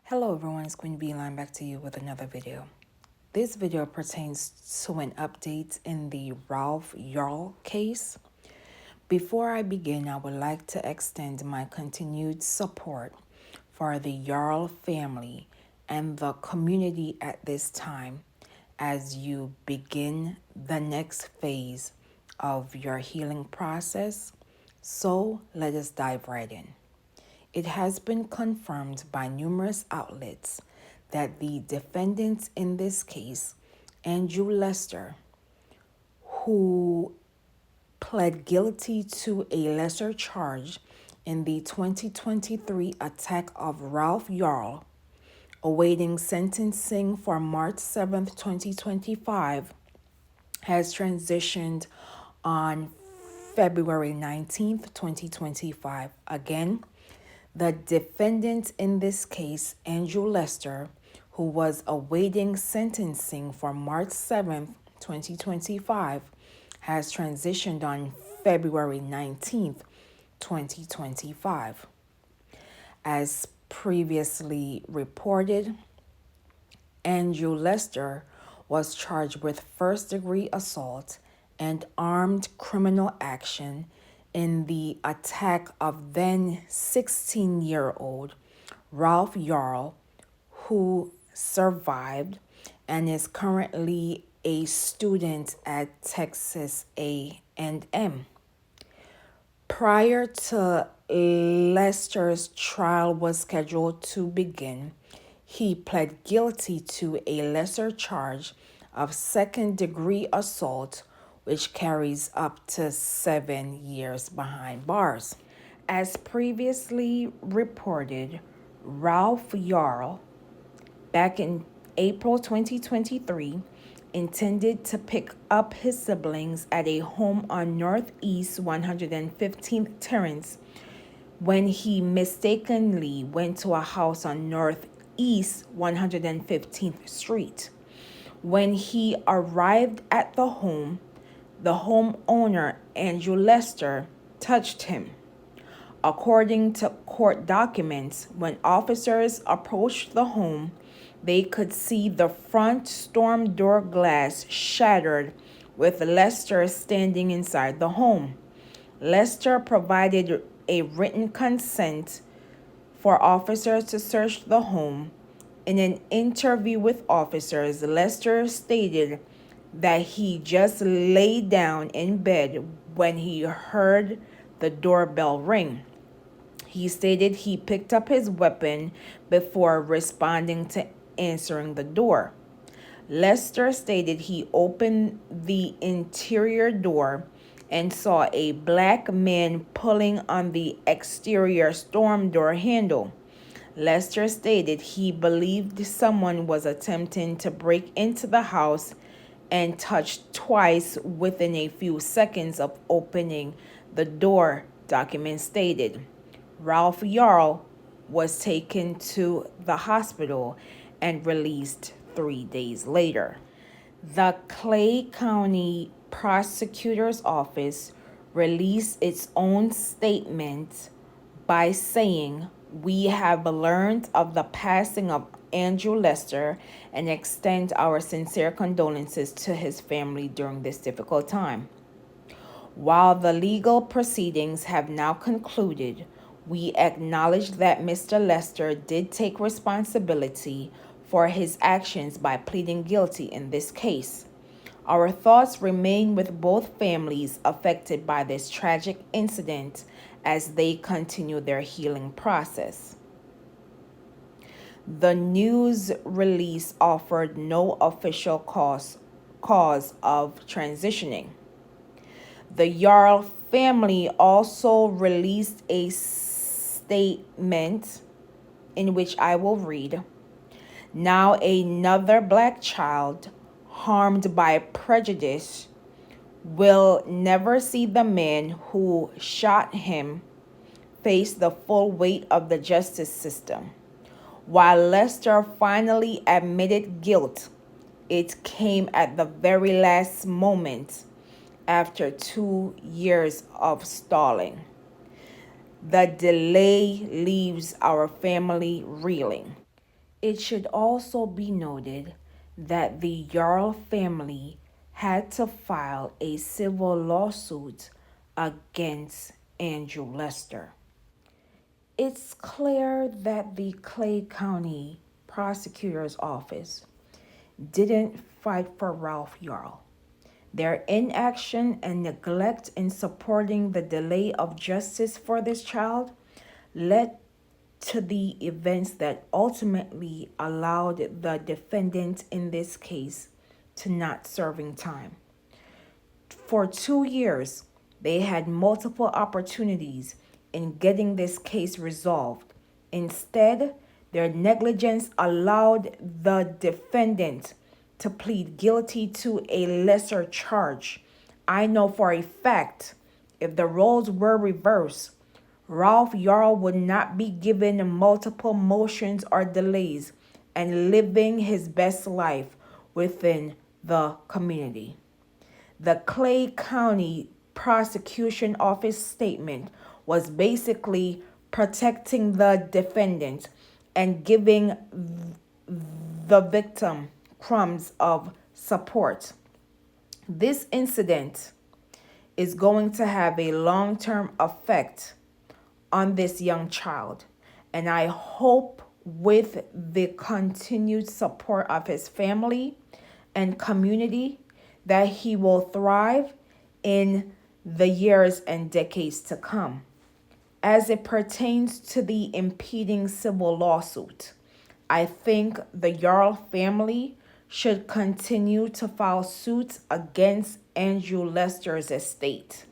Hello everyone, it's Queen Beeline back to you with another video. This video pertains to an update in the Ralph Yarl case. Before I begin, I would like to extend my continued support for the Yarl family and the community at this time as you begin the next phase of your healing process. So let us dive right in. It has been confirmed by numerous outlets that the defendants in this case, Andrew Lester, who pled guilty to a lesser charge in the 2023 attack of Ralph Yarl, awaiting sentencing for March 7th, 2025, has transitioned on February 19th, 2025. Again, the defendant in this case, Andrew Lester, who was awaiting sentencing for March 7th, 2025, has transitioned on February 19th, 2025. As previously reported, Andrew Lester was charged with first-degree assault and armed criminal action in the attack of then 16-year-old Ralph Yarl, who survived and is currently a student at Texas A&M. Prior to Lester's trial was scheduled to begin, he pled guilty to a lesser charge of second-degree assault, which carries up to 7 years behind bars. As previously reported, Ralph Yarl, back in April 2023, intended to pick up his siblings at a home on Northeast 115th Terrace when he mistakenly went to a house on Northeast 115th Street. When he arrived at the home, the homeowner, Andrew Lester, touched him. According to court documents, when officers approached the home, they could see the front storm door glass shattered with Lester standing inside the home. Lester provided a written consent for officers to search the home. In an interview with officers, Lester stated that he just lay down in bed when he heard the doorbell ring. He stated he picked up his weapon before responding to answering the door. Lester stated he opened the interior door and saw a black man pulling on the exterior storm door handle. Lester stated he believed someone was attempting to break into the house and touched twice within a few seconds of opening the door, documents stated. Ralph Yarl was taken to the hospital and released 3 days later. The Clay County Prosecutor's Office released its own statement by saying, "We have learned of the passing of Andrew Lester and extend our sincere condolences to his family during this difficult time. While the legal proceedings have now concluded, we acknowledge that Mr. Lester did take responsibility for his actions by pleading guilty in this case. Our thoughts remain with both families affected by this tragic incident as they continue their healing process." The news release offered no official cause of transitioning. The Yarl family also released a statement in which I will read, "Now another black child harmed by prejudice will never see the man who shot him face the full weight of the justice system. While Lester finally admitted guilt, it came at the very last moment after 2 years of stalling. The delay leaves our family reeling. It should also be noted that the Yarl family had to file a civil lawsuit against Andrew Lester. It's clear that the Clay County Prosecutor's Office didn't fight for Ralph Yarl. Their inaction and neglect in supporting the delay of justice for this child led to the events that ultimately allowed the defendant in this case to not serving time. For 2 years, they had multiple opportunities in getting this case resolved. Instead, their negligence allowed the defendant to plead guilty to a lesser charge. I know for a fact if the roles were reversed, Ralph Yarl would not be given multiple motions or delays and living his best life within the community. The Clay County Prosecution Office statement was basically protecting the defendant and giving the victim crumbs of support. This incident is going to have a long-term effect on this young child, and I hope with the continued support of his family and community that he will thrive in the years and decades to come. As it pertains to the impeding civil lawsuit, I think the Yarl family should continue to file suits against Andrew Lester's estate.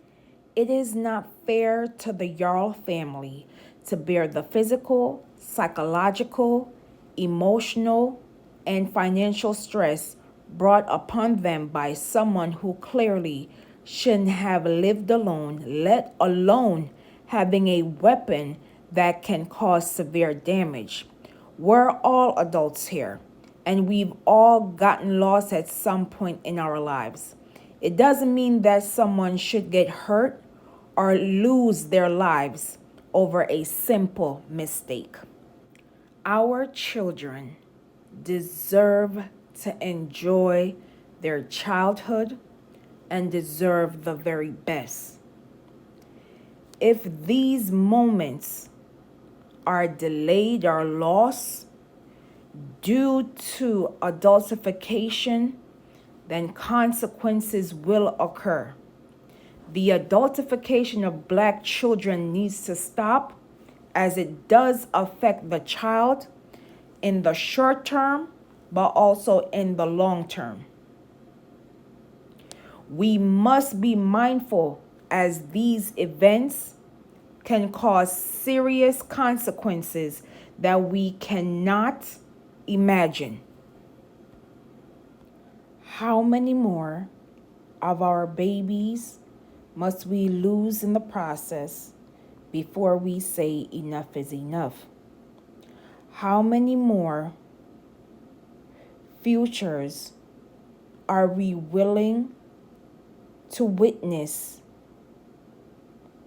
It is not fair to the Yarl family to bear the physical, psychological, emotional, and financial stress brought upon them by someone who clearly shouldn't have lived alone, let alone having a weapon that can cause severe damage. We're all adults here, and we've all gotten lost at some point in our lives. It doesn't mean that someone should get hurt or lose their lives over a simple mistake. Our children deserve to enjoy their childhood and deserve the very best. If these moments are delayed or lost due to adultification, then consequences will occur. The adultification of Black children needs to stop, as it does affect the child in the short term, but also in the long term. We must be mindful as these events can cause serious consequences that we cannot imagine. How many more of our babies must we lose in the process before we say enough is enough? How many more futures are we willing to witness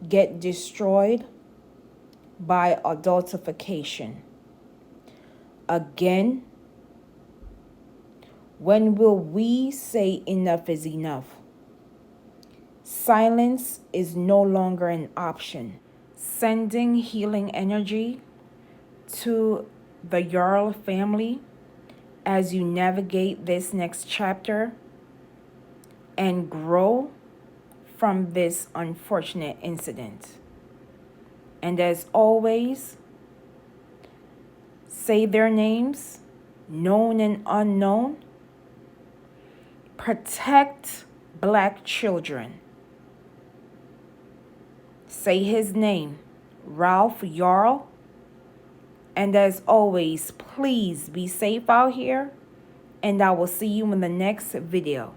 get destroyed by adultification? Again, when will we say enough is enough? Silence is no longer an option. Sending healing energy to the Yarl family as you navigate this next chapter and grow from this unfortunate incident. And as always, say their names, known and unknown. Protect Black children. Say his name, Ralph Yarl. And as always, please be safe out here, and I will see you in the next video.